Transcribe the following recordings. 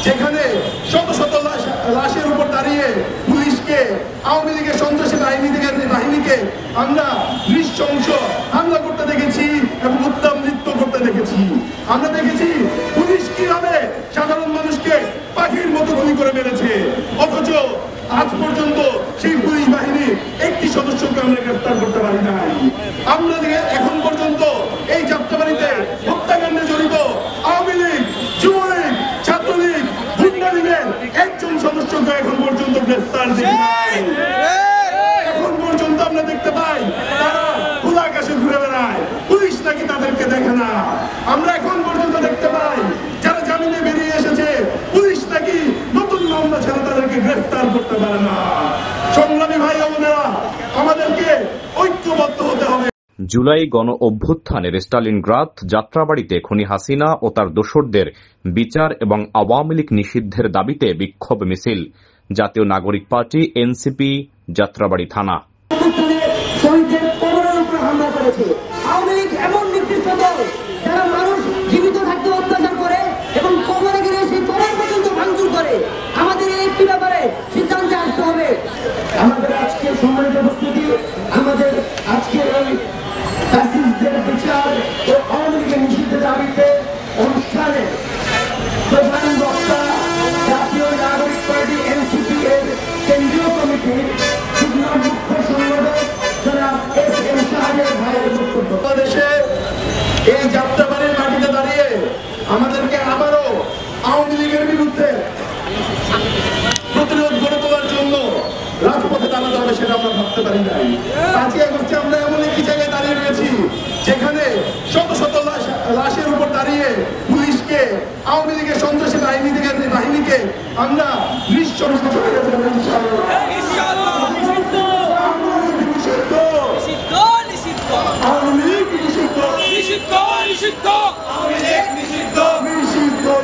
যেখানে শত শত লাশের উপর দাঁড়িয়ে পুলিশকে, আওয়ামী লীগের সন্ত্রাসী বাহিনীকে আমরা নৃশংস হামলা করতে দেখেছি এবং উত্তম নৃত্য করতে দেখেছি। আমরা দেখেছি পুলিশ কিভাবে সাধারণ মানুষকে পাখির মতো গুলি করে মেরেছে, অথচ আজ পর্যন্ত সেই পুলিশ বাহিনীর একটি সদস্যকে আমরা গ্রেফতার করতে পারি নাই। আমরা এখন পর্যন্ত এই যাত্রাবাড়িতে হত্যাকাণ্ডে জড়িত আওয়ামী লীগ, যুবলীগ, ছাত্রলীগ, গুন্ডা লীগের একজন সদস্যকে এখন পর্যন্ত গ্রেফতার দেখি নাই। এখন পর্যন্ত আমরা দেখতে পাই তারা খোলা আকাশে ঘুরে বেড়ায়, পুলিশ নাকি তাদেরকে দেখে না। আমরা এখন পর্যন্ত দেখতে পাই যারা জামিনে বেরিয়ে এসেছে, পুলিশ নাকি নতুন মামলা ছাড়া তাদেরকে গ্রেফতার করতে পারে না। সংগ্রামী ভাই ও বোনেরা, আমাদেরকে ঐক্যবদ্ধ হতে হবে। জুলাই গণ অভ্যুত্থানের স্টালিনগ্রাদ যাত্রাবাড়িতে খুনি হাসিনা ও তার দোসরদের বিচার এবং আওয়ামী লীগ নিষিদ্ধের দাবিতে বিক্ষোভ মিছিল। জাতীয় নাগরিক পার্টি এনসিপি যাত্রাবাড়ি থানা। শহীদদের কবরের উপর হামলা করেছে আওয়ামী লীগ, এমন নিকৃষ্ট দল যারা মানুষ জীবিত থাকতে অত্যাচার করে এবং কবরে গিয়ে সেই কবর পর্যন্ত ভাঙচুর করে। আমাদের এই একটি ব্যাপারে সিদ্ধান্তে আসতে হবে। আমাদের আজকের সম্মানিত উপস্থিতি, আমাদের আজকের এই ফ্যাসিস্টদের বিচার ও আওয়ামী লীগের নিষিদ্ধের দাবিতে অনুষ্ঠানে প্রধান বক্তা জাতীয় নাগরিক পার্টি এনসিপি এর কেন্দ্রীয় কমিটির যুগ্ম মুখ্য সংগঠক জনাব এস.এম. শাহরিয়ার ভাইয়ের বক্তব্য। বাংলাদেশে এই যাত্রাবাড়ির মাটিতে দাঁড়িয়ে আমাদেরকে আবারও আওয়ামী লীগের বিরুদ্ধে প্রতিরোধ গড়ে তোলার জন্য রাজপথে দাঁড়াতে হবে, সেটা আমরা ভাবতে পারি নাই। 5ই আগস্টে আমরা এমন একটি জায়গায় দাঁড়িয়ে রয়েছি যেখানে শত শত লাশের উপর দাঁড়িয়ে পুলিশকে, আওয়ামী লীগের সন্ত্রাসী বাহিনীকে আমরা নৃশংস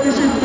নিষিদ্ধ